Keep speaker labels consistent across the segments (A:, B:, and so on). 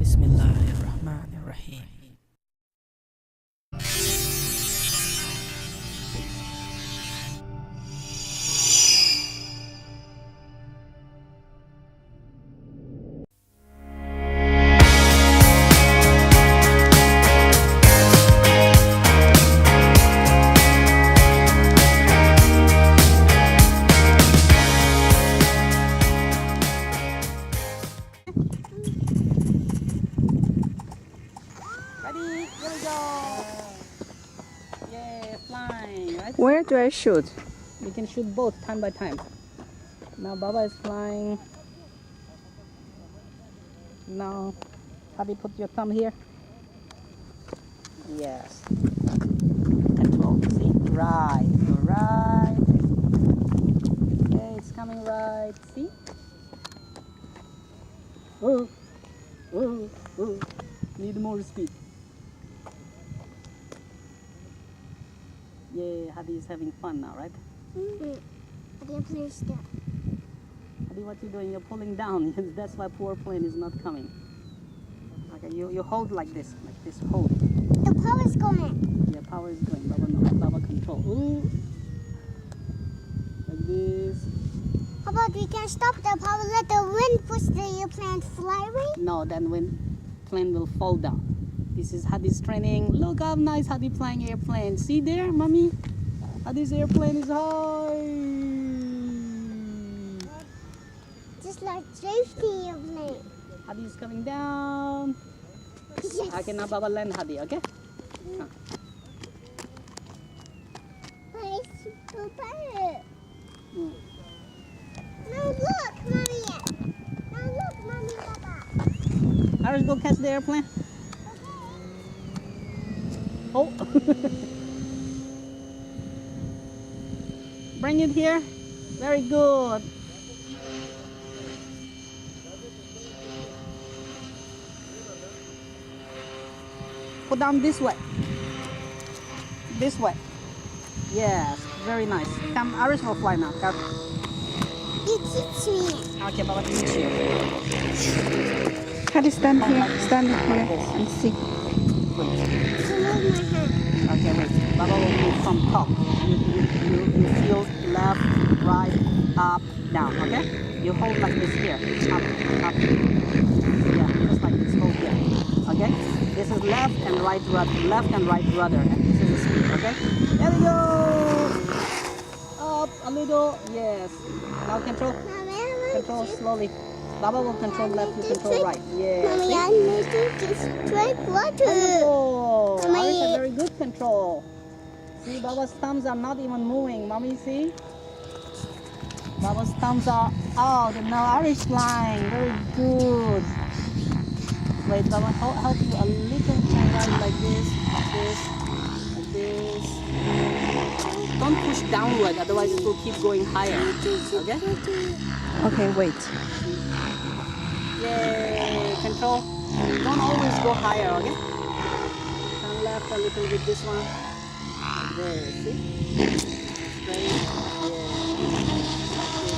A: Bismillahirrahmanirrahim.
B: Where do I shoot?
A: You can shoot both time by time. Now Baba is flying. Now, Haadi, put your thumb here. Yes. Control. See? Right. Right. Okay, it's coming right. See? Oh. Oh. Oh. Need more speed. Yeah, Haadi is having fun now, right?
C: I didn't play step.
A: Haadi, what you doing? You're pulling down. That's why poor plane is not coming. Okay, you hold like this, hold.
C: The power is going.
A: Yeah, power is going. Baba, no, Baba control. Ooh. Like this.
C: How about we can stop the power, let the wind push the airplane fly away?
A: No, then plane will fall down. This is Haadi's training. Look how nice Haadi flying airplane. See there, mommy? Haadi's airplane is high.
C: Just like safety airplane.
A: Haadi is coming down.
C: Yes.
A: Okay, now Baba land Haadi, okay?
C: It's super better. Now look, mommy. Now look, mommy, Papa.
A: Arish, go catch the airplane. Oh. Bring it here. Very good. Put down this way. This way. Yes, very nice. Come, Arish will fly now. Come.
C: You teach me.
A: Okay, Baba teach you.
B: Haadi, stand here. Stand here and see.
A: Okay, wait. Baba will move from top. You feel left, right, up, down. Okay? You hold like this here. Up, up. Yeah, just like this. Hold here. Okay? This is left and right rudder. Left and right rudder. And this is the speed. Okay? There we go. Up a little. Yes. Now control. Control slowly. Baba will control left, you control right. Yeah.
C: Mommy, I need to just drink water.
A: Wonderful.
C: Mommy.
A: Arish has very good control. See, Baba's thumbs are not even moving. Mommy, see? Baba's thumbs are out and now Arish flying. Very good. Wait, Baba, help you a little. Turn right like this, like this. Don't push downward, otherwise it will keep going higher. Okay?
B: Okay, wait.
A: Yay! Control. Don't always go higher, okay? Turn left a little with this one. There, see? Straight. Yeah.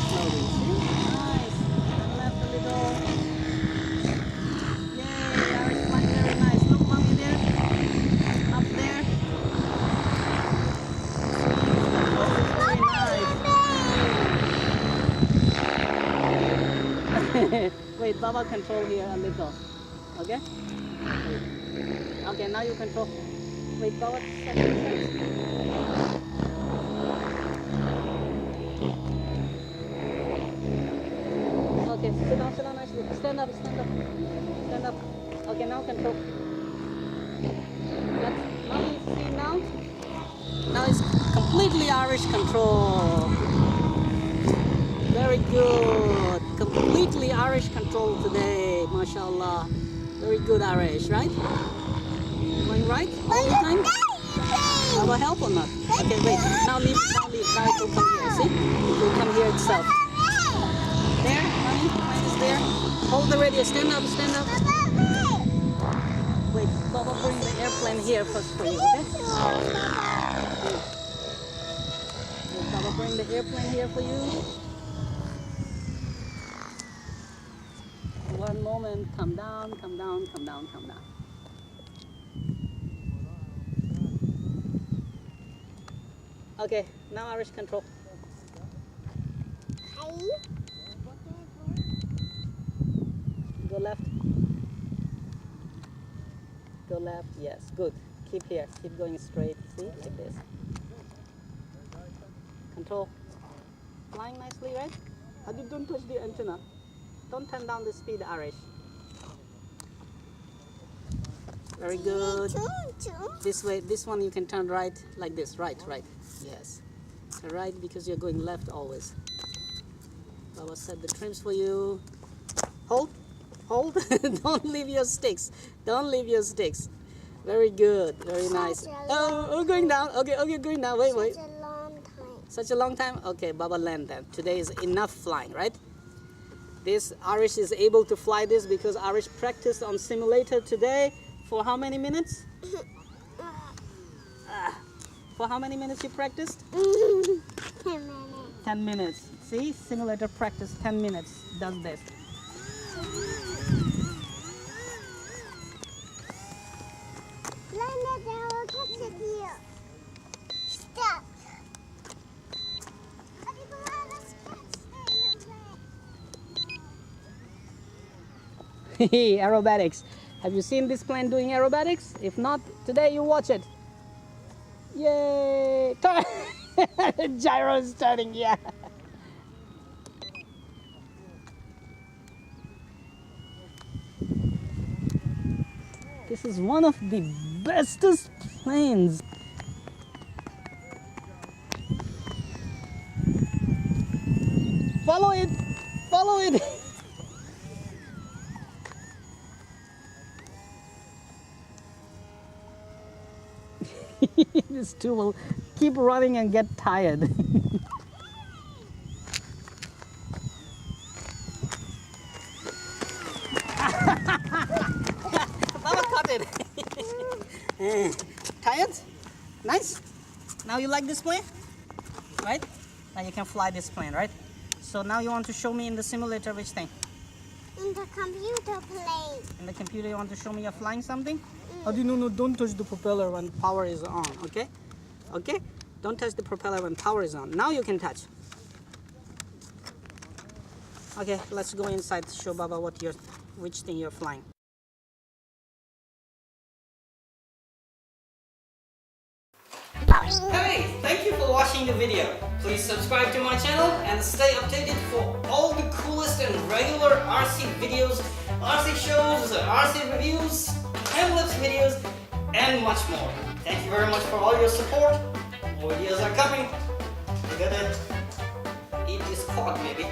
A: Slowly, see? Nice. Turn left a little. Yay! That is flying very nice. Look, mommy there. Up there. Very nice. Wait, Baba control here a little. Okay? Okay, now you control. Wait, Baba, second. Okay, sit down nicely. Stand up. Okay, now control. Now you see now? Now it's completely Arish control. Very good. Completely Arish control today. MashaAllah. Very good, Arish, right? Going right all the time? Have a help or not? Okay, wait. Now leave. Now it will come here. See? It will come here itself. There, mommy. Mine is there. Hold the radio. Stand up. Wait, Baba, bring the airplane here first for you, okay? Wait, Baba, bring the airplane here for you. One moment. moment. Come down, come down, come down, come down. Okay, now Arish control. Go left. Go left, yes, good. Keep here, keep going straight, see, like this. Control. Flying nicely, right? Haadi, don't touch the antenna. Don't turn down the speed, Arish. Very good. This way, this one you can turn right, like this, right, right. Yes. Right, because you're going left always. Baba set the trims for you. Hold, hold. Don't leave your sticks. Don't leave your sticks. Very good, very nice. Oh, going down. Okay, okay, going down. Wait, wait.
C: Such a long time.
A: Such a long time? Okay, Baba land then. Today is enough flying, right? This Arish is able to fly this because Arish practiced on simulator today for how many minutes? For how many minutes you practiced?
C: 10 minutes.
A: 10 minutes. See, simulator practice 10 minutes does this.
C: Lana, they will catch it here. Stop.
A: Aerobatics. Have you seen this plane doing aerobatics? If not, today you watch it. Yay! Gyro is turning, yeah. This is one of the bestest planes. Follow it! Follow it! This two will keep running and get tired. Baba caught it. Tired? Nice? Now you like this plane? Right? Now you can fly this plane, right? So now you want to show me in the simulator which thing?
C: In the computer plane.
A: In the computer you want to show me you're flying something? Oh, no, don't touch the propeller when power is on, okay? Okay? Don't touch the propeller when power is on. Now you can touch. Okay, let's go inside to show Baba which thing you're flying. Hey, thank you for watching the video. Please subscribe to my channel and stay updated for all the coolest and regular RC videos, RC shows, RC reviews, time-lapse videos, and much more. Thank you very much for all your support. More videos are coming. We're gonna eat this cod maybe.